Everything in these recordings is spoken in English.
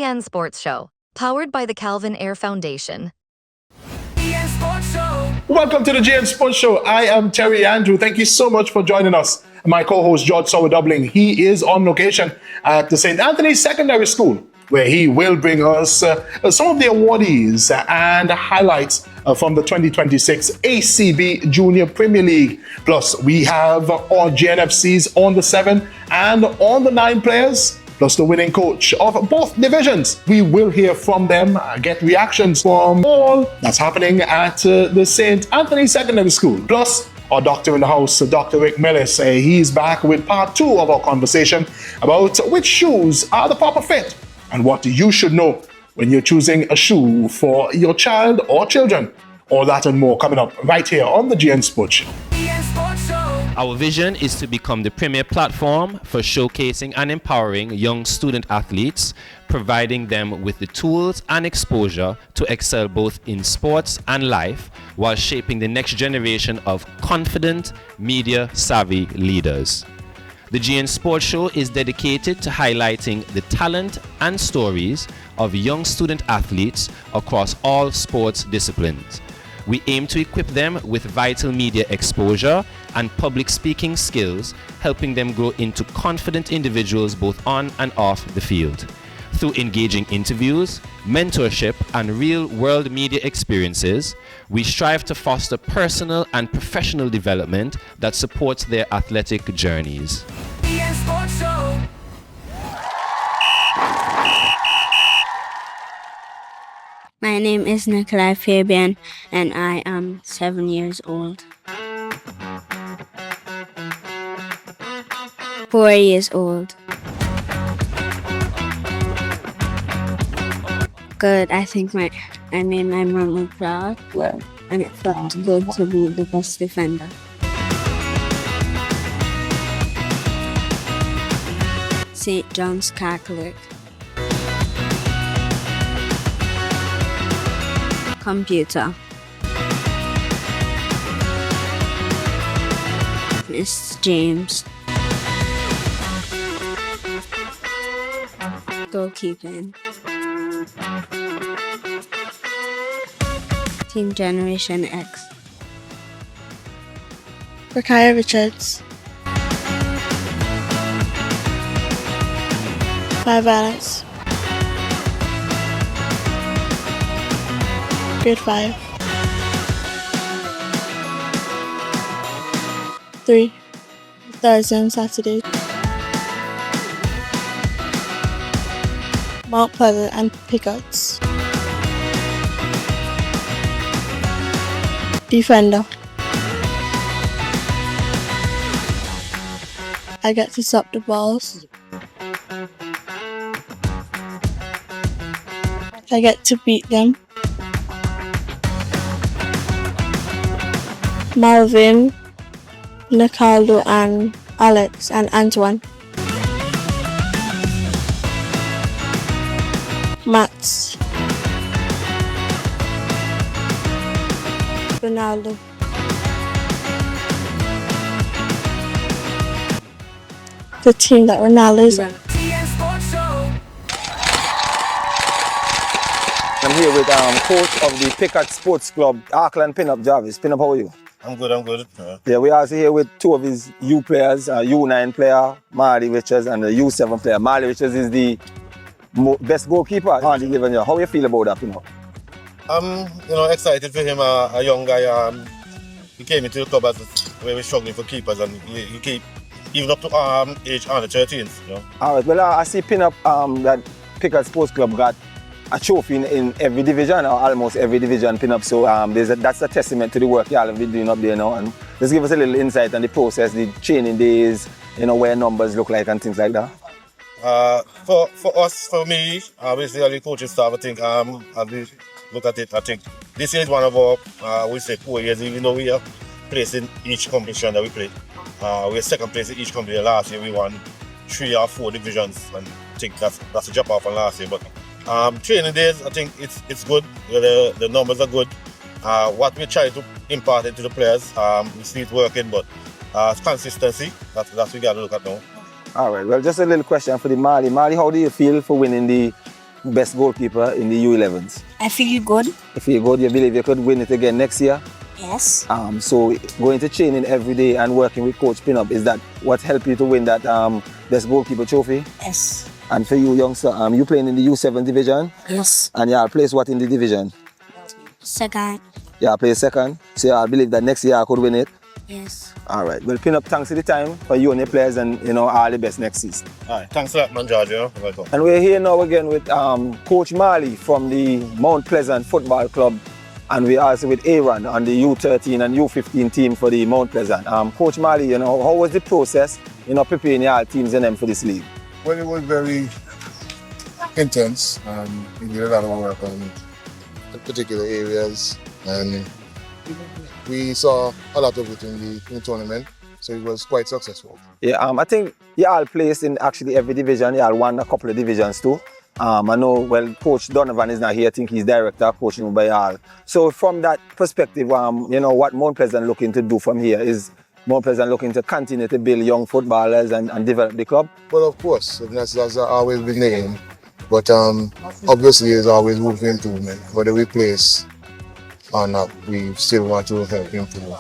GN Sports Show, powered by the Calvin Ayre Foundation. Welcome to the GN Sports Show. I am Terry Andrew. Thank you so much for joining us. My co-host George Sower-Doubling, he is on location at the St. Anthony's Secondary School, where he will bring us some of the awardees and highlights from the 2026 ACB Junior Premier League. Plus, we have all GNFCs on the 7 and on the 9 players, plus the winning coach of both divisions. We will hear from them, get reactions from all that's happening at the St. Anthony's Secondary School. Plus, our doctor in the house, Dr. Rick Millis, he's back with part 2 of our conversation about which shoes are the proper fit and what you should know when you're choosing a shoe for your child or children. All that and more coming up right here on the GN Sports Show. Our vision is to become the premier platform for showcasing and empowering young student athletes, providing them with the tools and exposure to excel both in sports and life, while shaping the next generation of confident, media-savvy leaders. The GN Sports Show is dedicated to highlighting the talent and stories of young student athletes across all sports disciplines. We aim to equip them with vital media exposure and public speaking skills, helping them grow into confident individuals both on and off the field. Through engaging interviews, mentorship, and real-world media experiences, we strive to foster personal and professional development that supports their athletic journeys. My name is Nikolai Fabian, and I am 7 years old. 4 years old. Good. I think I made my mom proud. Well, and it felt good to be the best defender. St. John's Catholic. Computer. Miss James. Goalkeeping. Team Generation X. Rakaya Richards. 5 Alex. Grade 5. 3. Thursday and Saturday. Mount Pleasant and Pickups. Defender. I get to stop the balls. I get to beat them. Malvin, Nicaldo, and Alex, and Antoine. Mats. Ronaldo. The team that Ronaldo is on. I'm here with coach of the Pickett Sports Club, Auckland Pinup Jarvis. Pinup, how are you? I'm good. Yeah, we're also here with 2 of his U players, U9 player, Marley Richards, and the U7 player. Marley Richards is the best goalkeeper on the given year. How do you feel about that, Pinup? I'm excited for him, a young guy. He came into the club as where we're struggling for keepers, and he keep even up to age under 13. All right, well, I see Pinup that Pickett Sports Club got a trophy in every division, or almost every division, Pinup. So that's a testament to the work y'all have been doing up there now. And just give us a little insight on the process, the training days, where numbers look like and things like that. For me, basically the coaching staff, I think, as we look at it, I think this is one of our, we say 4 years, even though we are placed in each competition that we play. We're second place in each competition. Last year we won 3 or 4 divisions, and I think that's a drop off from last year. But training days, I think it's good. The numbers are good. What we try to impart into the players, we see it working, but consistency, that's what we got to look at now. All right, well, just a little question for the Marley. Marley, how do you feel for winning the best goalkeeper in the U11s? I feel good. If you good, you believe you could win it again next year? Yes. So going to training every day and working with Coach Pinup, is that what helped you to win that best goalkeeper trophy? Yes. And for you, youngster, you playing in the U7 division? Yes. And you place what in the division? Second. You play second. So I believe that next year I could win it. Yes. All right. Well, Pinup, thanks for the time for you and your players, and all the best next season. All right, thanks a lot, man, George. Welcome. And we're here now again with Coach Mali from the Mount Pleasant Football Club, and we're also with Ayre on the U13 and U15 team for the Mount Pleasant. Coach Mali, how was the process, preparing your teams and them for this league? Well, it was very intense. We did a lot of work on the particular areas, and we saw a lot of it in the tournament, so it was quite successful. Yeah, I think you all placed in actually every division. You all won a couple of divisions too. I know, well, Coach Donovan is not here. I think he's director coaching by all. So from that perspective, what Mount Pleasant looking to do from here is Mount Pleasant looking to continue to build young footballers and develop the club? Well, of course, that's always been the aim. But obviously, there's always room for improvement. Whether we place or not, we still want to help improve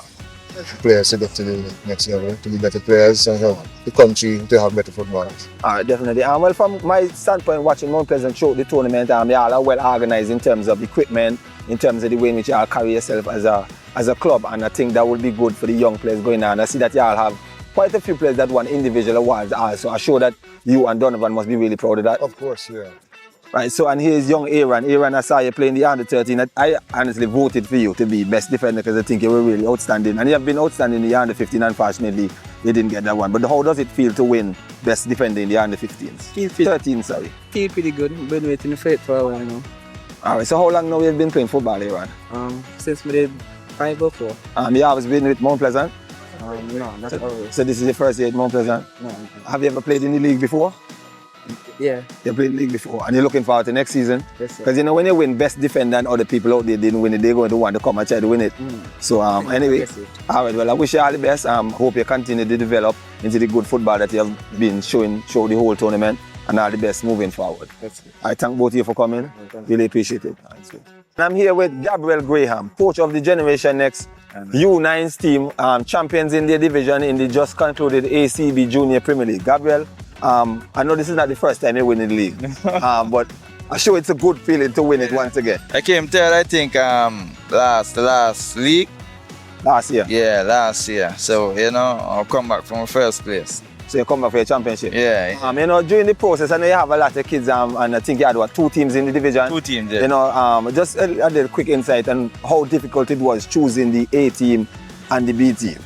players to get to the next level, to be better players and help the country to have better footballers. All right, definitely. Well, from my standpoint, watching Mount Pleasant through the tournament, they all are well organized in terms of equipment, in terms of the way in which you all carry yourself as a club, and I think that would be good for the young players going on. I see that you all have quite a few players that won individual awards also. I'm sure that you and Donovan must be really proud of that. Of course, yeah. Right, so and here's young Ayre. Ayre, I saw you playing the under 13. I honestly voted for you to be best defender because I think you were really outstanding. And you have been outstanding in the under 15, unfortunately, you didn't get that one. But how does it feel to win best defender in the under 15s? 13, sorry. Feel pretty good. Been waiting for it for a while now. Alright, so how long now have you been playing football, Ayre? Since we did 5 or 4. You always been with Mount Pleasant? No, that's always. So this is your first year at Mount Pleasant? No. Have you ever played in the league before? Yeah. You played in the league before, and you're looking forward to next season? Yes, sir. Because when you win best defender and other people out there didn't win it, they're going to want to come and try to win it. So anyway, alright, well I wish you all the best. Hope you continue to develop into the good football that you have been showing the whole tournament, and all the best moving forward. I thank both of you for coming. Really appreciate it. And I'm here with Gabriel Graham, coach of the Generation Next U9's team, champions in their division in the just concluded ACB Junior Premier League. Gabriel, I know this is not the first time you win in the league, but I'm sure it's a good feeling to win it once again. I came third, I think, the last league. Last year? Yeah, last year. So, I'll come back from first place. So you come back for your championship? Yeah. During the process, I know you have a lot of kids, and I think you had 2 teams in the division? 2 teams, yeah. Just a little quick insight on how difficult it was choosing the A team and the B team.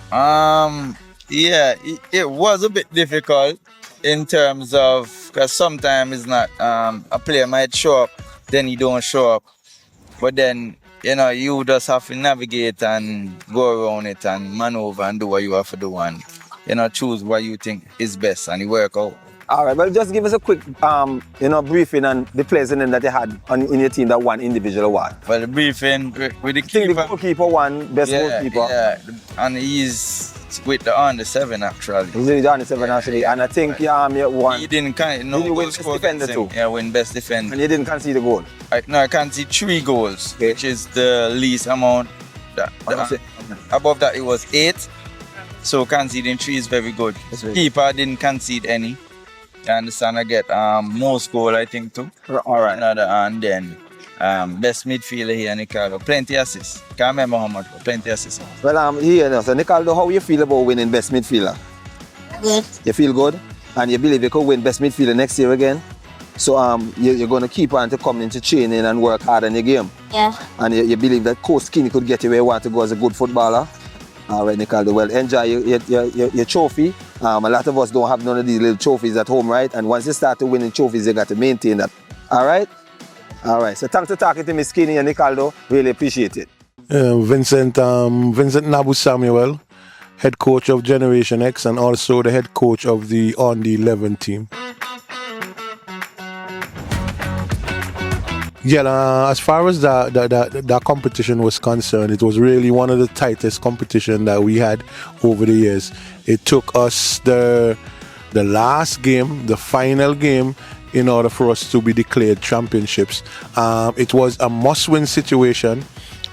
Yeah, it was a bit difficult in terms of, because sometimes it's not, a player might show up, then he don't show up. But then, you just have to navigate and go around it and maneuver and do what you have to do and, choose what you think is best and you work out. All right, well, just give us a quick, briefing on the players that you had in your team that won individual award. Well, the briefing with the keeper. The goalkeeper won best goalkeeper. Yeah, and he's with the under 7 actually. He's with the under 7 actually, and I think you won. He didn't win best defender too. Yeah, win best defender. And you didn't concede a goal. I conceded 3 goals, which is the least amount. Above that it was 8. So conceding 3 is very good. Keeper didn't concede any. You understand? I get most goal I think too. All right. And then best midfielder here, Nicardo. Plenty assists. Can't remember how much, but plenty assists. Well, so Nicardo, how you feel about winning best midfielder? Good. You feel good? And you believe you could win best midfielder next year again? So you're going to keep on to come into training and work hard on your game? Yeah. And you believe that Coach Skinny could get you where you want to go as a good footballer? All right, Nicardo, well, enjoy your trophy. A lot of us don't have none of these little trophies at home, right? And once you start to winning trophies, you got to maintain that. All right? All right, so thanks for talking to me, Skinny and Nicardo. Really appreciate it. Vincent Nabu Samuel, head coach of Generation X and also the head coach of the On the 11 team. Yeah, as far as that competition was concerned, it was really one of the tightest competition that we had over the years. It took us the last game, the final game, in order for us to be declared championships. It was a must-win situation,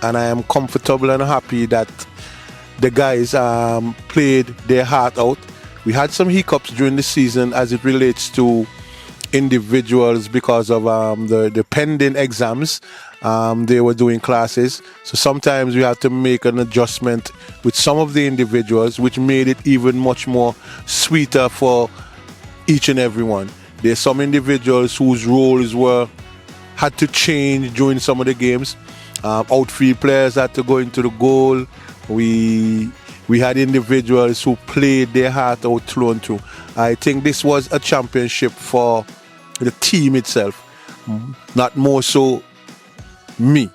and I am comfortable and happy that the guys played their heart out. We had some hiccups during the season as it relates to individuals because of the pending exams. They were doing classes, so sometimes we had to make an adjustment with some of the individuals, which made it even much more sweeter for each and every one. There's some individuals whose roles had to change during some of the games. Outfield players had to go into the goal. We had individuals who played their heart out through and through. I think this was a championship for the team itself, not more so me,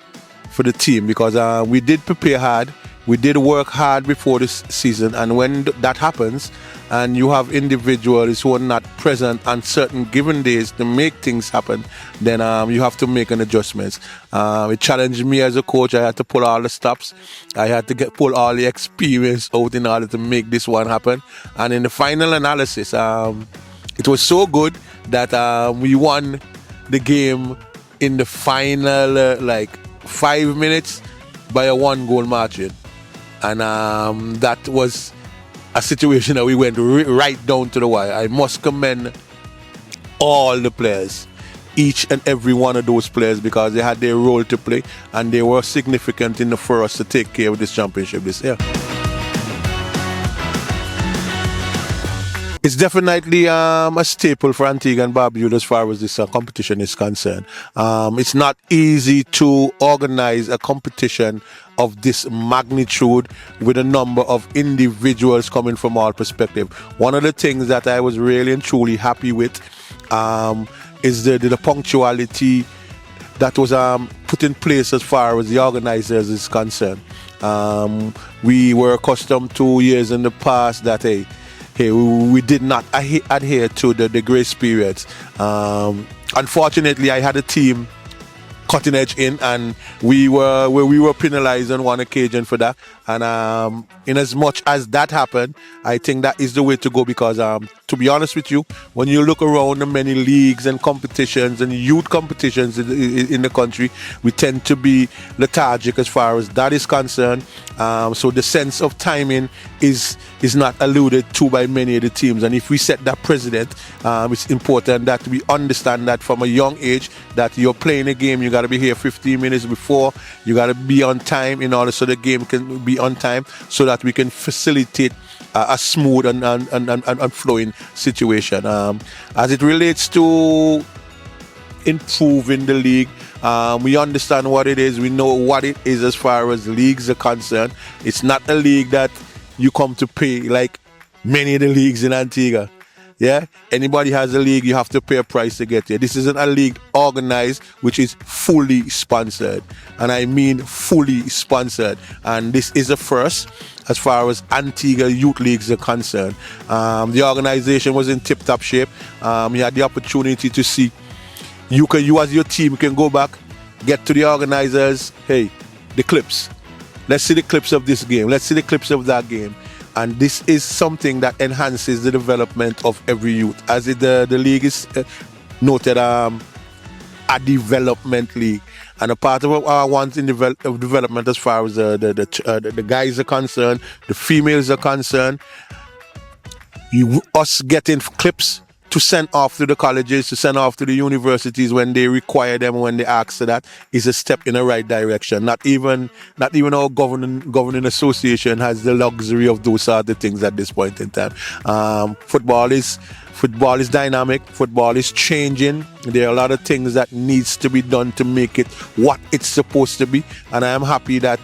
for the team, because we did prepare hard, we did work hard before this season, and when that happens and you have individuals who are not present on certain given days to make things happen, then you have to make an adjustment. It challenged me as a coach. I had to pull all the stops. I had to pull all the experience out in order to make this one happen. And in the final analysis, it was so good that we won the game in the final 5 minutes by a 1-goal margin. And that was a situation that we went right down to the wire. I must commend all the players, each and every one of those players, because they had their role to play and they were significant enough for us to take care of this championship this year. It's definitely a staple for Antigua and Barbuda as far as this competition is concerned. It's not easy to organize a competition of this magnitude with a number of individuals coming from all perspectives. One of the things that I was really and truly happy with is the punctuality that was put in place as far as the organizers is concerned. We were accustomed to years in the past that we did not adhere to the grace periods. Unfortunately, I had a team cutting edge in, and we were penalized on one occasion for that. And in as much as that happened, I think that is the way to go, because to be honest with you, when you look around the many leagues and competitions and youth competitions in the country, we tend to be lethargic as far as that is concerned. So the sense of timing is not alluded to by many of the teams. And if we set that precedent, it's important that we understand that from a young age that you're playing a game, you got to be here 15 minutes before, you got to be on time in order so the game can be on time, so that we can facilitate a smooth and flowing situation. As it relates to improving the league, we understand what it is, we know what it is as far as leagues are concerned. It's not a league that you come to pay like many of the leagues in Antigua. Yeah, anybody has a league, you have to pay a price to get here. This isn't a league organized which is fully sponsored, and I mean fully sponsored. And this is a first as far as Antigua youth leagues are concerned. The organization was in tip-top shape. You had the opportunity to see. You as your team can go back, get to the organizers. Hey, the clips. Let's see the clips of this game. Let's see the clips of that game. And this is something that enhances the development of every youth. As the league is noted, a development league. And a part of our wants in development as far as the guys are concerned, the females are concerned, us getting clips to send off to the colleges, to send off to the universities when they require them, when they ask for that, is a step in the right direction. Not even our governing association has the luxury of those sort of things at this point in time. Football is dynamic. Football is changing. There are a lot of things that needs to be done to make it what it's supposed to be. And I am happy that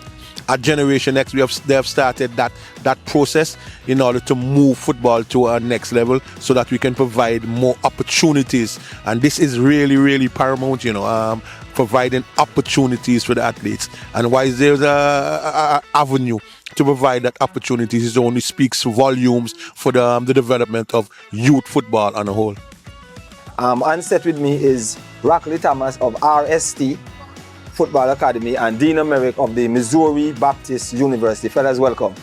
at Generation X, they have started that process in order to move football to our next level, so that we can provide more opportunities. And this is really, really paramount, providing opportunities for the athletes. And while there's a avenue to provide that opportunities, it only speaks volumes for the development of youth football on a whole. On set with me is Rockley Thomas of RST Football Academy and Dina Merrick of the Missouri Baptist University. Fellas, welcome.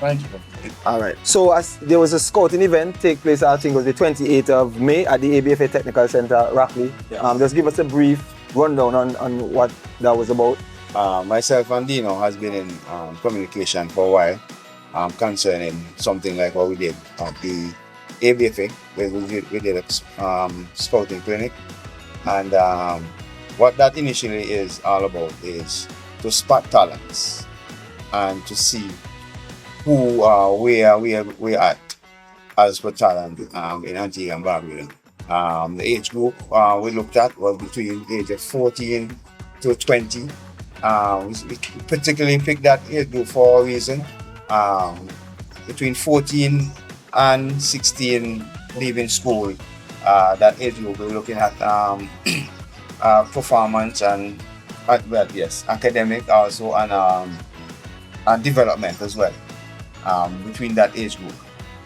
Thank you. All right. So as there was a scouting event take place, I think it was the 28th of May at the ABFA Technical Center, Rockley. Yeah. Just give us a brief rundown on what that was about. Myself and Dino has been in communication for a while concerning something like what we did at the ABFA, where we did a scouting clinic. And what that initially is all about is to spot talents and to see who where we at as per talent in Antigua and Barbuda. The age group we looked at was between the age of 14 to 20. We particularly picked that age group for a reason. Between 14 and 16 leaving school, that age group we're looking at performance and academic also and development as well. Between that age group,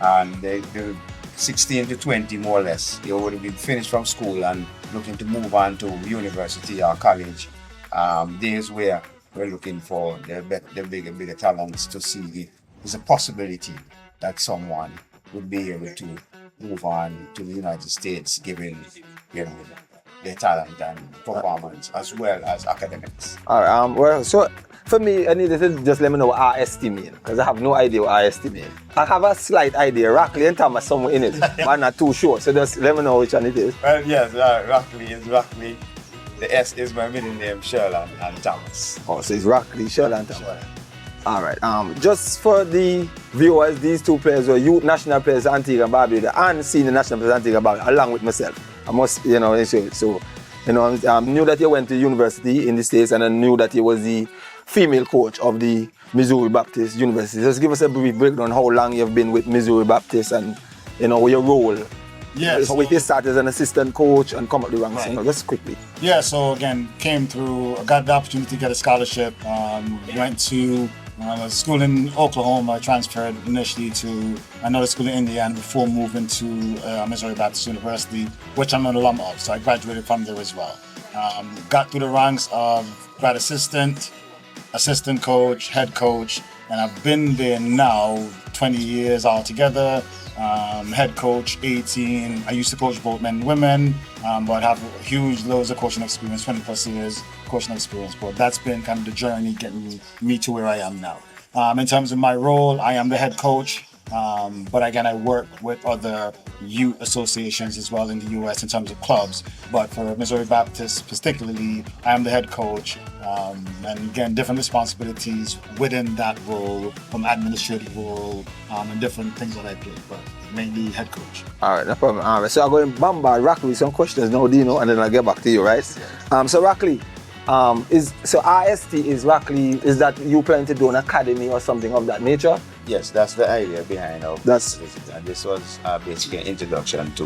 and the 16 to 20 more or less, they would have been finished from school and looking to move on to university or college. Days where we're looking for the bigger talents to see if there's a possibility that someone would be able to move on to the United States, given their talent and performance as well as academics. All right. Well, so for me, I need to just let me know what RST mean, because I have no idea what RST mean. I have a slight idea. Rockley and Thomas somewhere in it, but I'm not too sure. So just let me know which one it is. Well, yes, Rockley is Rockley. The S is my middle name, Sherland and Thomas. Oh, so it's Rockley, Sherland, Thomas. All right. Just for the viewers, these two players were youth national players, Antigua and Barbuda, and senior national players, Antigua and Barbuda, along with myself. I must, so I knew that you went to university in the States, and I knew that you was the female coach of the Missouri Baptist University. Just give us a brief breakdown how long you've been with Missouri Baptist and your role. Yes. So with your start as an assistant coach and come up the ranks, just quickly. Yeah, so again, came through, got the opportunity to get a scholarship, went to a school in Oklahoma, transferred initially to another school in Indiana before moving to Missouri Baptist University, which I'm an alum of, so I graduated from there as well. Got through the ranks of grad assistant coach, head coach, and I've been there now 20 years altogether. Head coach, 18. I used to coach both men and women, but have huge loads of coaching experience, 20 plus years coaching experience. But that's been kind of the journey getting me to where I am now. In terms of my role, I am the head coach, but again, I work with other youth associations as well in the US in terms of clubs. But for Missouri Baptist particularly, I am the head coach, and again, different responsibilities within that role, from administrative role and different things that I do, but mainly head coach. All right, no problem. All right, so I'm going to bombard Rockley with some questions now, Dino, and then I'll get back to you, right? So Rockley, so RST is Rockley, is that you plan to do an academy or something of that nature? Yes, that's the idea behind our visit. And this was basically an introduction to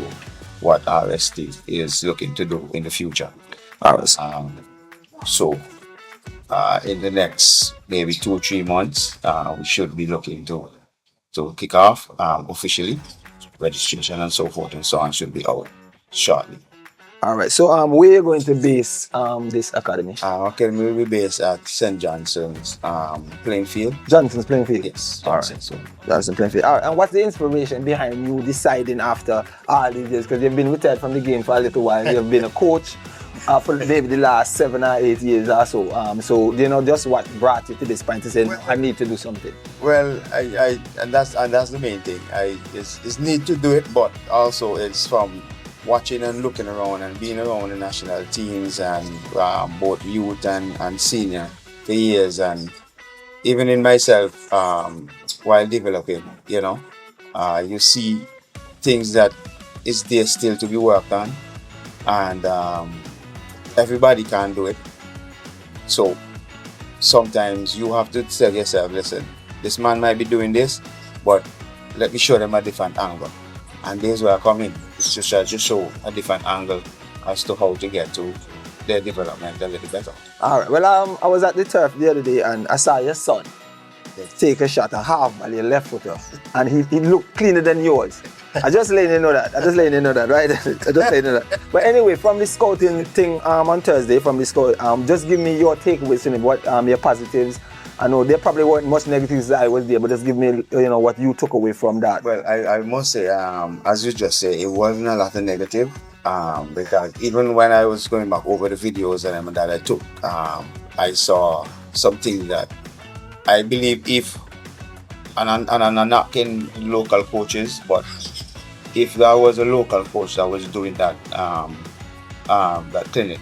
what RST is looking to do in the future. All right. So in the next maybe 2 or 3 months, we should be looking to kick off officially. Registration and so forth and so on should be out shortly. All right, so where are you going to base this academy? Our academy will be based at St. Johnson's playing field. Johnson's playing field? Yes. All right, so Johnson's playing field. All right, and what's the inspiration behind you deciding after all these years? Because you've been retired from the game for a little while. You've been a coach for maybe the last 7 or 8 years or so. So just what brought you to this point to say, I need to do something? Well, and that's the main thing. It's need to do it, but also it's from watching and looking around and being around the national teams and both youth and senior for years, and even in myself while developing, you see things that is there still to be worked on, and everybody can do it. So sometimes you have to tell yourself, listen, this man might be doing this, but let me show them a different angle. And this is where I come in. It's just show a different angle as to how to get to their development a little better. All right. Well, I was at the turf the other day and I saw your son take a shot, a half volley, left footer, and he looked cleaner than yours. I just letting you know that. Right? I just letting you know that. But anyway, from the scouting thing on Thursday, just give me your takeaways, what your positives I know there probably weren't much negatives that I was there, but just give me, what you took away from that. Well, I must say, as you just said, it wasn't a lot of negative. Because even when I was going back over the videos that I took, I saw something that I believe and I'm not knocking local coaches, but if there was a local coach that was doing that clinic,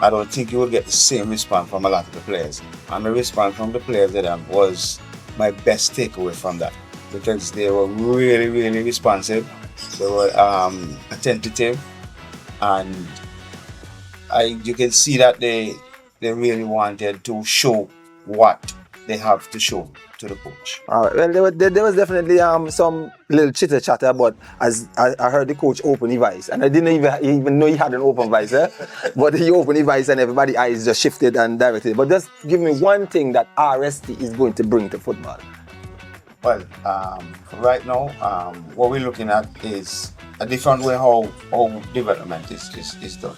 I don't think you would get the same response from a lot of the players. And the response from the players was my best takeaway from that, because they were really, really responsive. They were attentive, and you can see that they really wanted to show what they have to show to the coach. All right. Well, there was definitely some little chitter chatter, but as I heard the coach open his voice, and I didn't even know he had an open voice, but he opened his voice and everybody's eyes just shifted and directed. But just give me one thing that RST is going to bring to football. Well, right now, what we're looking at is a different way how development is done.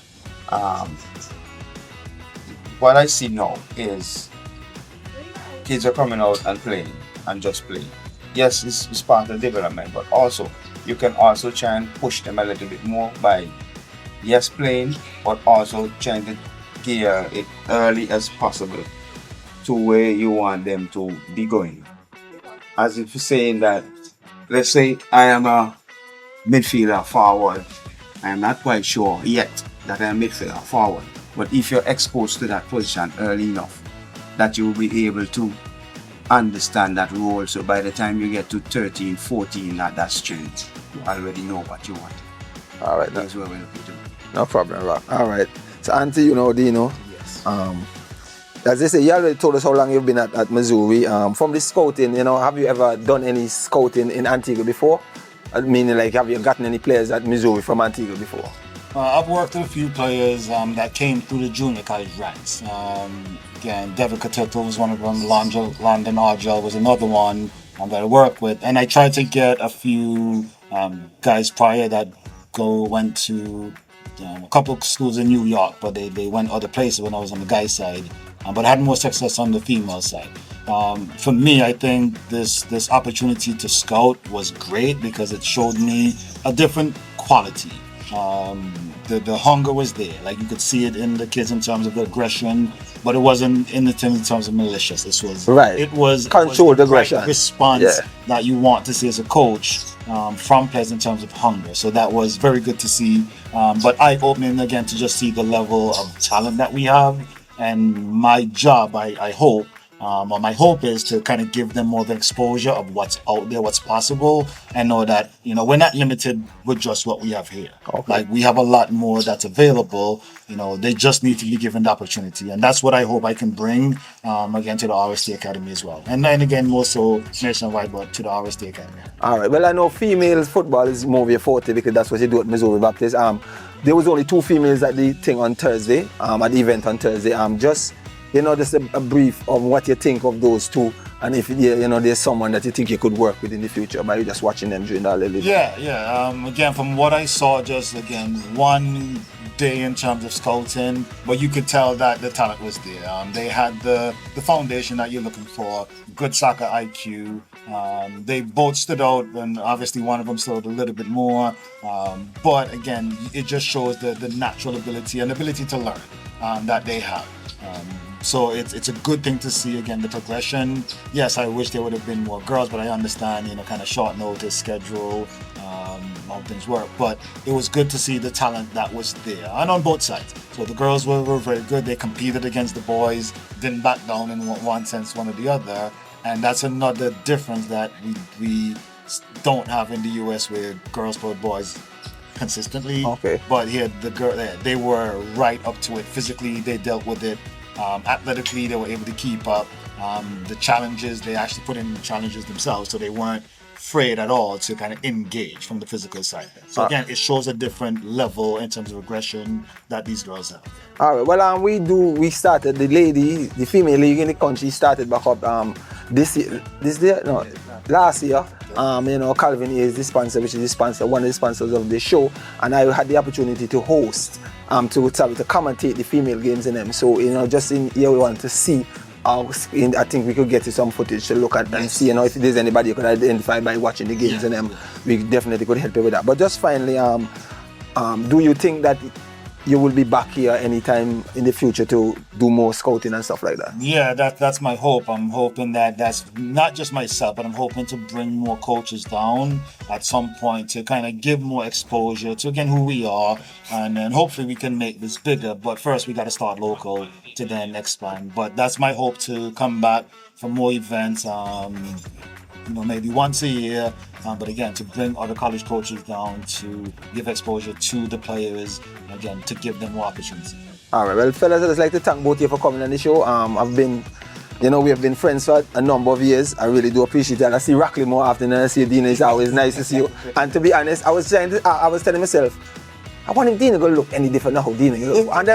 What I see now is kids are coming out and playing and just playing. Yes, it's part of development, but also you can also try and push them a little bit more by playing, but also trying to gear it early as possible to where you want them to be going. As if you're saying that, let's say I am a midfielder forward, I am not quite sure yet that I am midfielder forward, but if you're exposed to that position early enough, that you will be able to understand that role, so by the time you get to 13, 14 at that strength, you already know what you want. All right, that's where we're looking to. No problem, Rock. All right. So, Auntie, Dino. Yes. As they say, you already told us how long you've been at Missouri. From the scouting, have you ever done any scouting in Antigua before? Meaning, like, have you gotten any players at Missouri from Antigua before? I've worked with a few players that came through the junior college ranks. Again, David Catuto was one of them. Landon Argel was another one that I worked with. And I tried to get a few guys prior that went to a couple of schools in New York, but they went other places when I was on the guy side. But I had more success on the female side. For me, I think this opportunity to scout was great because it showed me a different quality. The hunger was there, like you could see it in the kids in terms of the aggression, but it wasn't in terms of malicious. It was controlled aggression, right response that you want to see as a coach from players in terms of hunger. So that was very good to see, but eye-opening again to just see the level of talent that we have. And my job, I hope, or my hope is to kind of give them more the exposure of what's out there, what's possible, and know that, we're not limited with just what we have here. Okay. Like, we have a lot more that's available. They just need to be given the opportunity. And that's what I hope I can bring, again, to the RST Academy as well. And then again, more so nationwide, but to the RST Academy. All right. Well, I know females football is more of your forte because that's what you do at Missouri Baptist. There was only 2 females at the thing on Thursday, at the event on Thursday. Just a brief of what you think of those 2, and if there's someone that you think you could work with in the future by just watching them during that little. Yeah. Again, from what I saw, just again one day in terms of scouting, but you could tell that the talent was there. They had the foundation that you're looking for, good soccer IQ. They both stood out, and obviously one of them stood out a little bit more. But again, it just shows the natural ability and ability to learn that they have. So it's a good thing to see, again, the progression. Yes, I wish there would have been more girls, but I understand, kind of short notice schedule, how things work. But it was good to see the talent that was there, and on both sides. So the girls were very good. They competed against the boys, didn't back down in one sense, one or the other. And that's another difference that we don't have in the US, where girls play boys consistently. Okay. But here, they were right up to it. Physically, they dealt with it. Athletically, they were able to keep up. The challenges, they actually put in challenges themselves, so they weren't afraid at all to kind of engage from the physical side. So again, it shows a different level in terms of aggression that these girls have. All right. Well, we started the female league in the country started back up last year. Calvin is the sponsor, which is one of the sponsors of the show, and I had the opportunity to host, to commentate the female games in them. So just in here we want to see I think we could get you some footage to look at and see, you know, if there's anybody you could identify by watching the games and them. We definitely could help you with that. But just finally, do you think that you will be back here anytime in the future to do more scouting and stuff like that? Yeah, that's my hope. I'm hoping that that's not just myself, but I'm hoping to bring more coaches down at some point to kind of give more exposure to, again, who we are, and then hopefully we can make this bigger. But first we got to start local to then expand. But that's my hope, to come back for more events, maybe once a year, but again, to bring other college coaches down to give exposure to the players, again, to give them more opportunity. All right, well, fellas, I'd just like to thank both of you for coming on the show. We have been friends for a number of years. I really do appreciate it. And I see Rockley more often than I see Dino. It's always nice to see you. And to be honest, I was telling myself, I want him Dino to look any different now how Dino look. And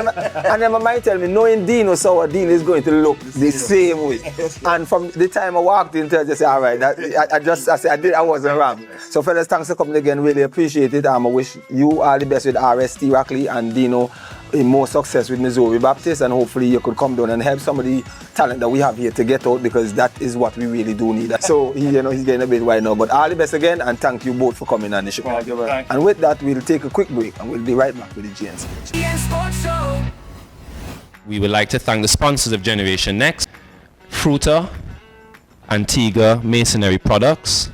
then my mind tell me, knowing Dino, so Dino is going to look the same way. And from the time I walked in, I just said, all right, I wasn't wrong. So fellas, thanks for coming again, really appreciate it. I wish you all the best with RST Rockley and Dino, more success with Missouri Baptist, and hopefully you could come down and help some of the talent that we have here to get out, because that is what we really do need. So he's getting a bit wide now, but all the best again, and thank you both for coming on the show. And with that, we'll take a quick break and we'll be right back with the GN. We would like to thank the sponsors of Generation Next: Fruta, Antigua Masonry Products,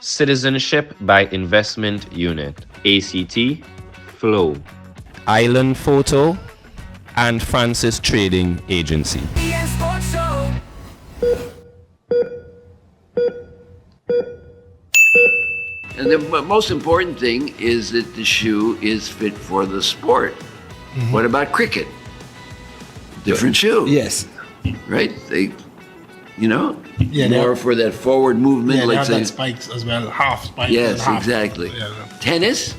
Citizenship by Investment Unit, ACT, Flow, Island Photo, and Francis Trading Agency. And the most important thing is that the shoe is fit for the sport. Mm-hmm. What about cricket? Different shoe. Yes. Right? More for that forward movement. Yeah, they have that spikes as well, half spikes. Yes, half. exactly. Yeah. Tennis,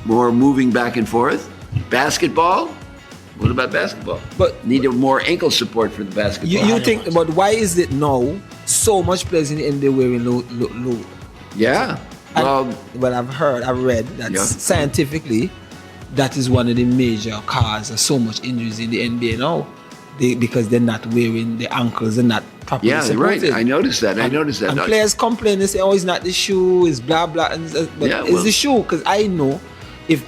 more moving back and forth. Basketball, what about basketball? But need more ankle support for the basketball. You think, but why is it now so much players in the NBA wearing low? Yeah. Well, I've read that scientifically, that is one of the major causes of so much injuries in the NBA now. Because they're not wearing the ankles, they're not properly supported. Right. I noticed that. And players complain and say, "Oh, it's not the shoe, it's blah blah." But it's the shoe, because I know if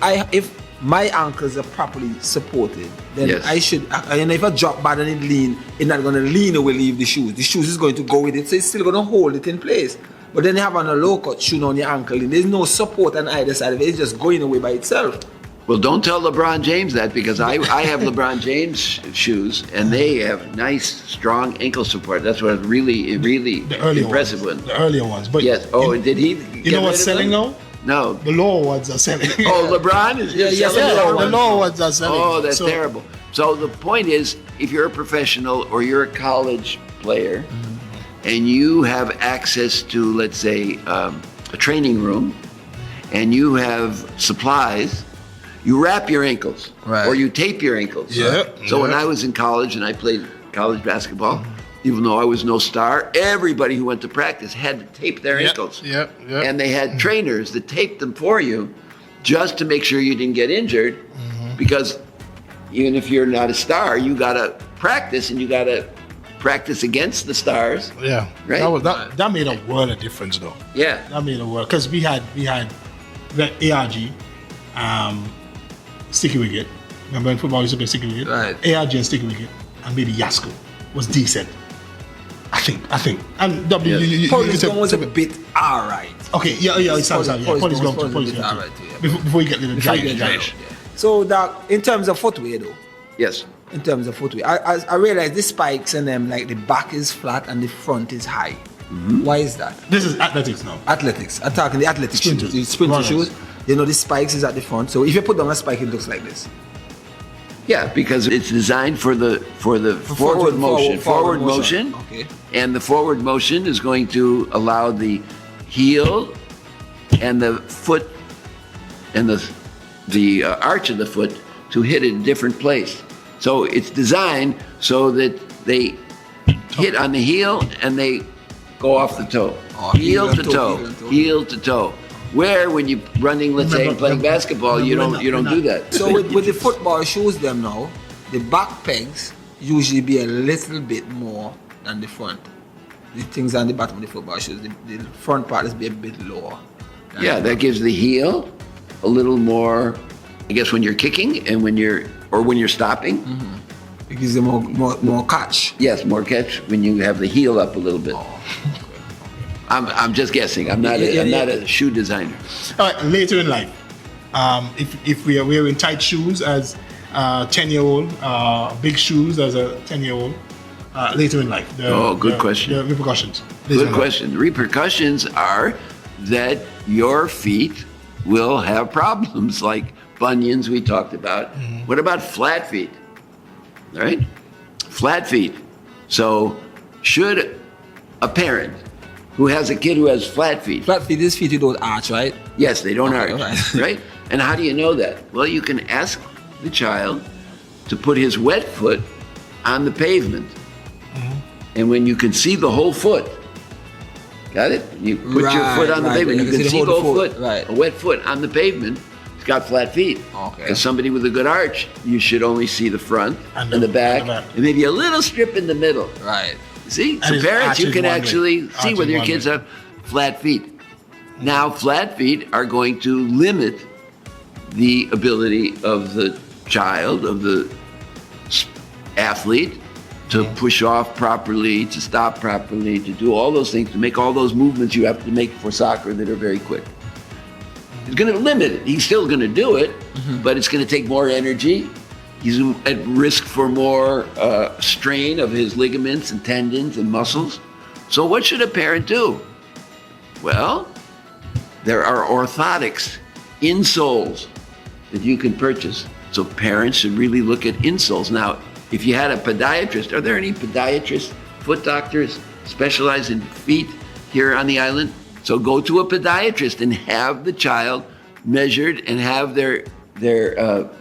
my ankles are properly supported, then I should. And if I drop bad and it lean, it's not going to lean away, leave the shoes. The shoes is going to go with it, so it's still going to hold it in place. But then you have on a low cut shoe on your ankle, and there's no support on either side of it. It's just going away by itself. Well, don't tell LeBron James that, because I have LeBron James shoes, and they have nice, strong ankle support. That's what really impressive one. The earlier ones. But yes. Oh, did he? You know what's selling now? No. The lower ones are selling. Oh, LeBron is selling. The lower ones are selling. Oh, that's terrible. So the point is, if you're a professional or you're a college player, and you have access to, let's say, a training room, and you have supplies, you wrap your ankles, or you tape your ankles. So when I was in college and I played college basketball, even though I was no star, everybody who went to practice had to tape their ankles. And they had trainers that taped them for you, just to make sure you didn't get injured, because even if you're not a star, you gotta practice, and you gotta practice against the stars. Yeah, right. That made a world of difference, though. Yeah, that made a world, because we had the ARG, sticky wicket. Remember in football, we used to play sticky wicket. Right. ARG and sticky wicket, and maybe Yasko was decent. I think. And Police Gone was a bit alright. Okay, it sounds like Police Gone alright. Before you get to the giant. So that in terms of footwear, though. Yes. In terms of footwear, I realize the spikes and them, like the back is flat and the front is high. Why is that? This is athletics now. Athletics. I'm talking the athletics shoes, the sprinter shoes. The spikes is at the front. So if you put down a spike, it looks like this. Yeah, because it's designed for the forward motion. Okay. And the forward motion is going to allow the heel and the foot and the arch of the foot to hit in a different place. So it's designed so that they hit on the heel and they go off the toe. Heel to toe. Where when you're running, let's say, playing basketball, you don't do that. So with the football shoes, them now, the back pegs usually be a little bit more than the front. The things on the bottom of the football shoes, the front part is be a bit lower. Yeah, that gives the heel a little more, I guess, when you're kicking and when you're stopping. It gives them more catch. Yes, more catch when you have the heel up a little bit. I'm just guessing. I'm not a shoe designer. All right, later in life, if we are wearing tight shoes as a 10-year-old, big shoes as a 10-year-old, later in life. Good question. The repercussions. Good question. The repercussions are that your feet will have problems like bunions we talked about. What about flat feet? All right? Flat feet. So should a parent who has a kid who has flat feet. His feet don't arch, right? Yes, they don't arch, right? And how do you know that? Well, you can ask the child to put his wet foot on the pavement. And when you can see the whole foot, got it? You put your foot on the pavement, you can see the whole foot. A wet foot on the pavement, it's got flat feet. Because somebody with a good arch, you should only see the front and the back, and maybe a little strip in the middle. Right. See? So parents, you can actually see whether your kids have flat feet. Now, flat feet are going to limit the ability of the child, of the athlete, to push off properly, to stop properly, to do all those things, to make all those movements you have to make for soccer that are very quick. It's going to limit it. He's still going to do it, but it's going to take more energy. He's at risk for more strain of his ligaments and tendons and muscles. So what should a parent do? Well, there are orthotics, insoles, that you can purchase. So parents should really look at insoles. Now, if you had a podiatrist, are there any podiatrists, foot doctors specialized in feet here on the island? So go to a podiatrist and have the child measured and have their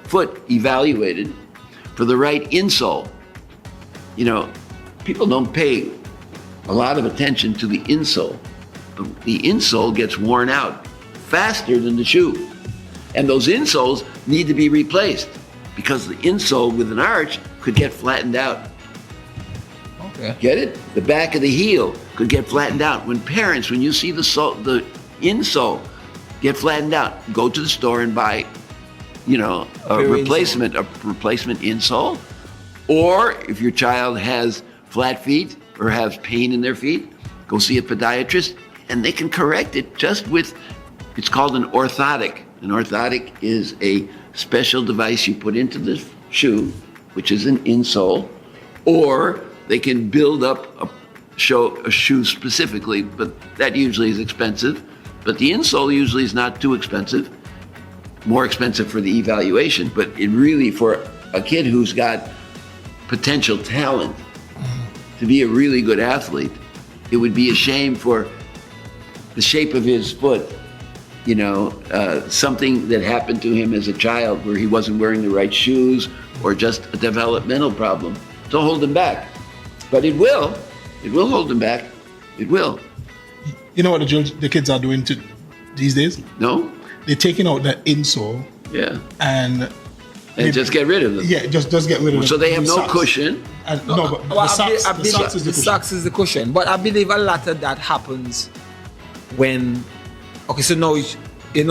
foot evaluated for the right insole. You know, people don't pay a lot of attention to the insole. The insole gets worn out faster than the shoe. And those insoles need to be replaced because the insole with an arch could get flattened out. Okay. Get it? The back of the heel could get flattened out. When you see the insole get flattened out, go to the store and buy, a replacement insole. Or if your child has flat feet or has pain in their feet, go see a podiatrist and they can correct it just with, it's called an orthotic. An orthotic is a special device you put into the shoe, which is an insole, or they can build up a shoe specifically, but that usually is expensive. But the insole usually is not too expensive, more expensive for the evaluation, but it really, for a kid who's got potential talent to be a really good athlete, it would be a shame for the shape of his foot, something that happened to him as a child where he wasn't wearing the right shoes or just a developmental problem to hold him back. But it will hold him back. It will. You know what the kids are doing these days? No? They're taking out that insole. Yeah. And just get rid of them. Yeah, just get rid of them. So they have no cushion. But the socks is the cushion. But I believe a lot of that happens when, so now,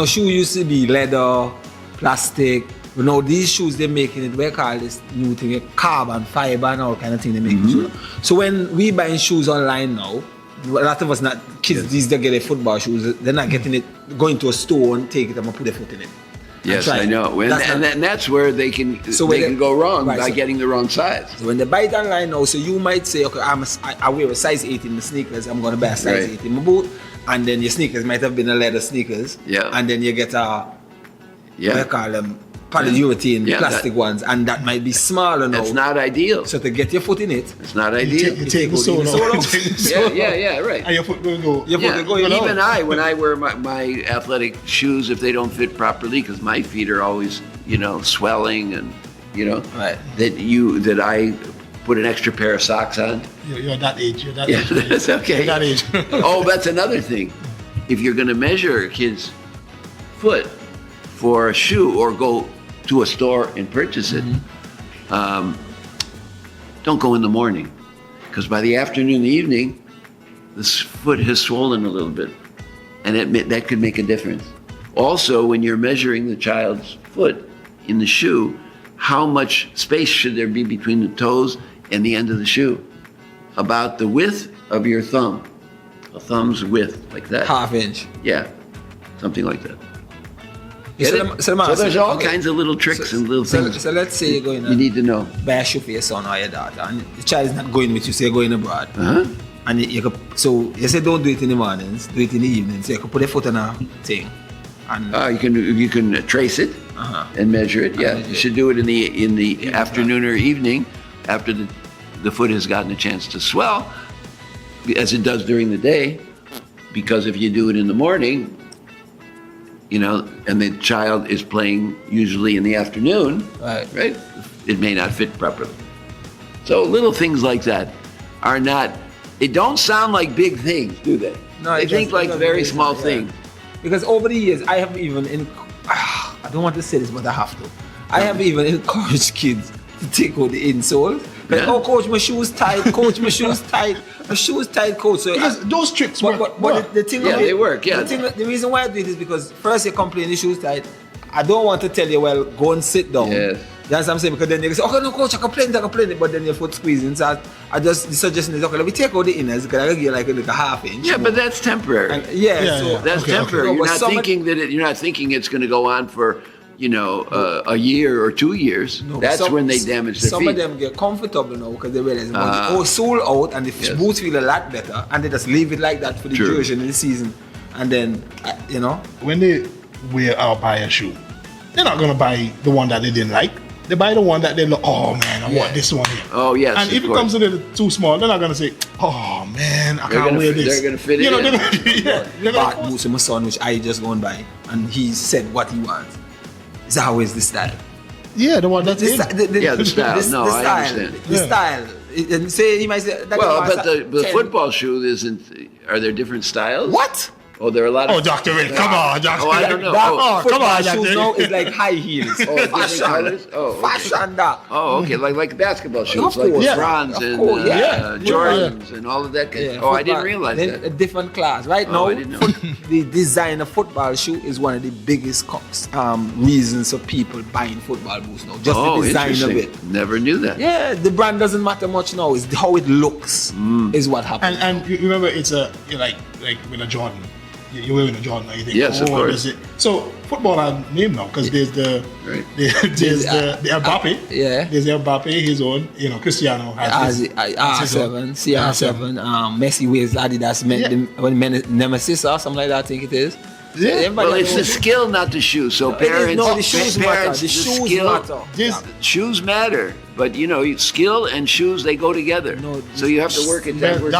shoe used to be leather, plastic. But now these shoes, they're making it, we call this new thing, carbon fiber and all kind of thing they make. So when we buying shoes online now, a lot of us kids, these they get their football shoes, they're not getting it, going to a store and take it and put their foot in it. Yes, I know. And that's where they can go wrong by getting the wrong size. So when they buy it online now, so you might say, okay, I wear a size 8 in my sneakers, I'm going to buy a size 8 in my boot. And then your sneakers might have been a leather sneakers. Yeah. And then you get what you call them, polyurethane plastic ones, and that might be smaller now. It's not ideal. So to get your foot in it, it's not ideal. You take the sole off. Yeah, right. And your foot will go. Even when I wear my athletic shoes, if they don't fit properly, because my feet are always, swelling and, right. that I put an extra pair of socks on. You're that age. That's okay. You're that age. Oh, that's another thing. If you're going to measure a kid's foot for a shoe or go to a store and purchase it, don't go in the morning, because by the afternoon, the evening, this foot has swollen a little bit, and that could make a difference. Also, when you're measuring the child's foot in the shoe, how much space should there be between the toes and the end of the shoe? About the width of your thumb, a thumb's width, like that. Half inch. Yeah, something like that. So Get it? So there's all kinds of little tricks and little things. So let's say you're going you need to know. Buy a shoe for your son or your daughter, and the child is not going with you, so you're going abroad. Uh-huh. And so you say don't do it in the mornings, do it in the evening. So you can put a foot on a thing. And you can trace it and measure it. Yeah, you should do it in the afternoon or evening after the foot has gotten a chance to swell, as it does during the day. Because if you do it in the morning, and the child is playing usually in the afternoon, right? It may not fit properly. So little things like that are not. They don't sound like big things, do they? No, they think like very small things. Because over the years, I have even, I don't want to say this, but I have to. I have even encouraged kids to take out the insoles. Like, oh, coach, my shoe's tight. Coach, my shoe's tight. My shoe's tight, coach. So because those tricks work. But the thing, they work. Yeah. The reason why I do it is because first you complain the shoe's tight. I don't want to tell you, well, go and sit down. Yes. That's what I'm saying, because then they say, okay, no, coach, I complain, but then your foot squeezing. So the suggestion is, okay, let me take out the inners, because I give you like a half inch. Yeah, but that's temporary. That's temporary. Okay. You're not thinking it's going to go on for, a year or 2 years. No, that's when they damage their feet. Some of them get comfortable now because they realize, sole out and the boots feel a lot better, and they just leave it like that for the duration of the season. And then, when they wear or buy a shoe, they're not going to buy the one that they didn't like. They buy the one that they look, oh man, I want this one here. Oh yes. And if it comes a little too small, they're not gonna say, oh man, I can't wear this. They're gonna fit it in. They're bought boots for my son, which I just gone by, and he said what he wants. It's always the style. Yeah, the one that's the style. I understand. The style. And say he might say. But the football shoe isn't. Are there different styles? What? Oh, there are a lot of. Oh, Dr. Rick, come on, Dr. I don't know. Come on, shoes now is like high heels. Fashion. Fashion that. Oh, okay, like basketball shoes, like Bronze and Jordans and all of that. I didn't realize that. A different class. Right now, I didn't know. The design of football shoe is one of the biggest reasons of people buying football boots now. Just the design of it. Never knew that. Yeah, the brand doesn't matter much now. It's how it looks is what happens. And you remember, it's like with a Jordan. You're wearing a Jordan, you think, yes, of course. So football are named now because there's the Mbappe. There's the Mbappe, his own. Cristiano has his R7, CR7. Messi wears Adidas Nemesis or something like that. I think it is. Yeah. Well, it's the skill, not the shoe. So parents, the shoes matter. The shoes matter. Shoes matter, but skill and shoes, they go together. No, so you have to work it down. The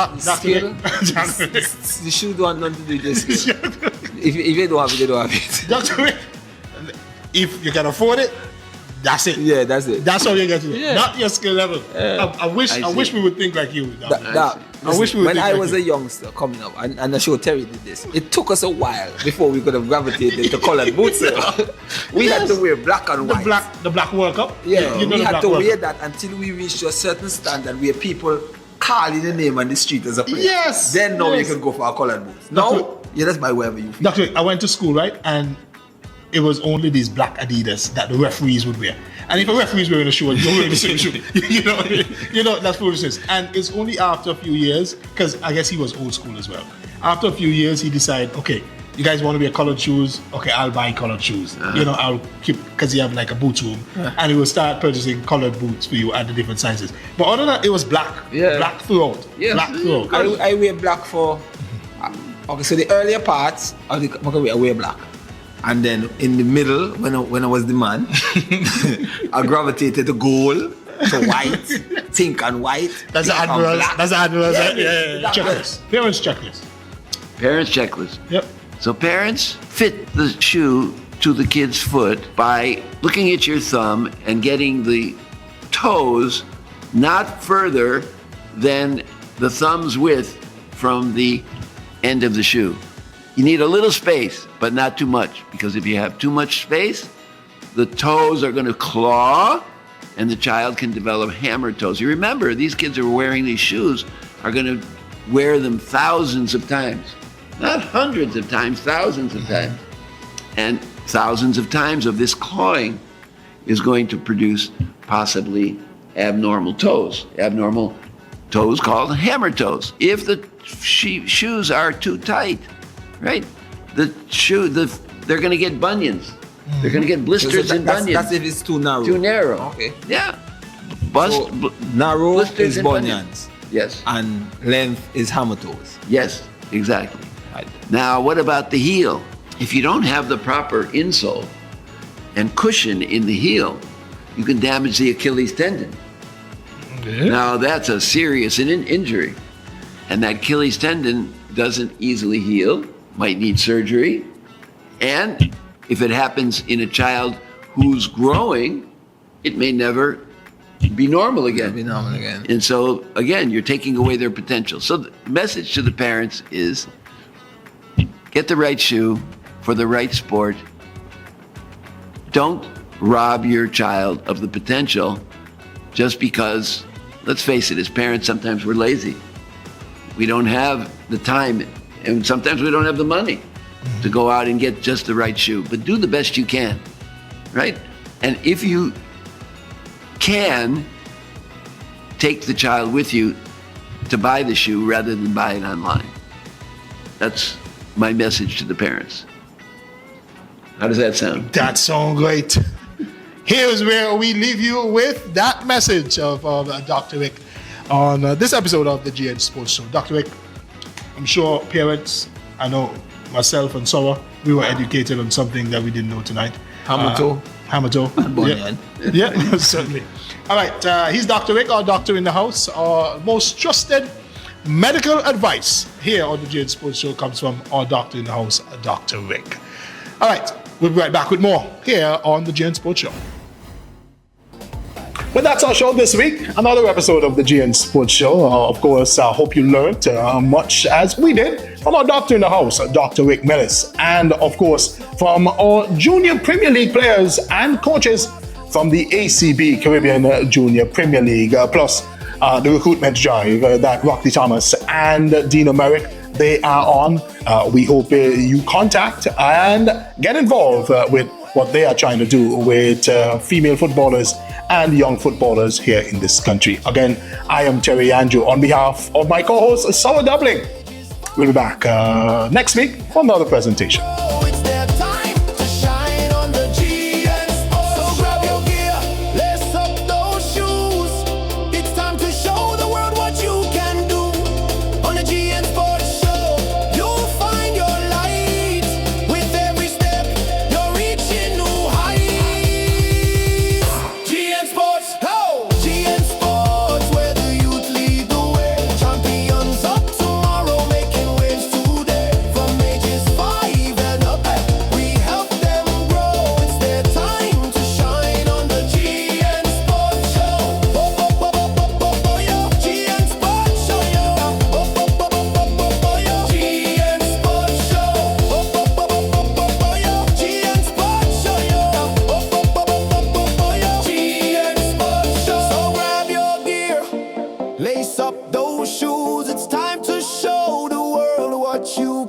shoe don't want nothing to do with this. If you don't have it, they don't have it. If you can afford it, that's it. Yeah, that's it. That's all you get to do. Yeah. Not your skill level. I wish we would think like you. When I was a youngster coming up, and I'm sure Terry did this, it took us a while before we could have gravitated to colored boots. We had to wear black and white. The black World Cup? Yeah, we had to wear that until we reached a certain standard where people call in the name on the street as a player. Yes. Then now you can go for a colored boots. Now, you just buy wherever you feel. Doctor, I went to school, right? And it was only these black Adidas that the referees would wear. And if a referee is wearing a shoe, you're wearing the same shoe. That's foolishness. And it's only after a few years, because I guess he was old school as well. After a few years, he decided, okay, you guys want to wear colored shoes? Okay, I'll buy colored shoes. I'll keep, because he have like a boot room, and he will start purchasing colored boots for you at the different sizes. But other than that, it was black. Yeah. Black throughout. Yes. Black throughout. I wear black for, okay, so the earlier parts, I wear black. And then in the middle, when I was the man, I gravitated to gold, to white, pink and white. That's the Admirals. That's the Admirals. Yeah. Checklist. Parents checklist. Parents checklist. Yep. So parents fit the shoe to the kid's foot by looking at your thumb and getting the toes not further than the thumb's width from the end of the shoe. You need a little space, but not too much, because if you have too much space, the toes are going to claw and the child can develop hammer toes. You remember, these kids who are wearing these shoes are going to wear them thousands of times. Not hundreds of times, thousands of times. And thousands of times of this clawing is going to produce possibly abnormal toes. Abnormal toes called hammer toes. If the shoes are too tight, right? They're going to get bunions. They're going to get blisters and bunions. That's if it's too narrow. Too narrow. Okay. Yeah. Narrow blisters is and bunions. Yes. And length is hammer toes. Yes, exactly. Now, what about the heel? If you don't have the proper insole and cushion in the heel, you can damage the Achilles tendon. Yeah. Now, that's a serious injury. And that Achilles tendon doesn't easily heal, might need surgery. And if it happens in a child who's growing, it may never be normal again. And so, again, you're taking away their potential. So the message to the parents is get the right shoe for the right sport. Don't rob your child of the potential just because, let's face it, as parents, sometimes we're lazy. We don't have the time, and sometimes we don't have the money to go out and get just the right shoe. But do the best you can, right? And if you can, take the child with you to buy the shoe rather than buy it online. That's my message to the parents. How does that sound? That sounds great. Here's where we leave you with that message of Dr. Rick on this episode of the GN Sports Show. Dr. Rick, I'm sure parents, I know myself and Sarah, we were educated on something that we didn't know tonight. Hammer toe. Yeah, certainly. All right, he's Dr. Rick, our doctor in the house. Our most trusted medical advice here on the GN Sports Show comes from our doctor in the house, Dr. Rick. All right, we'll be right back with more here on the GN Sports Show. Well, that's our show this week. Another episode of the GN Sports Show. Of course, I hope you learned much as we did from our doctor in the house, Dr. Rick Mellis. And of course, from our junior Premier League players and coaches from the ACB Caribbean Junior Premier League. Plus the recruitment drive that Rocky Thomas and Dino Merrick, they are on. We hope you contact and get involved with what they are trying to do with female footballers and young footballers here in this country. Again, I am Terry Andrew on behalf of my co-host, Sour Doubling. We'll be back next week for another presentation. Lace up those shoes, it's time to show the world what you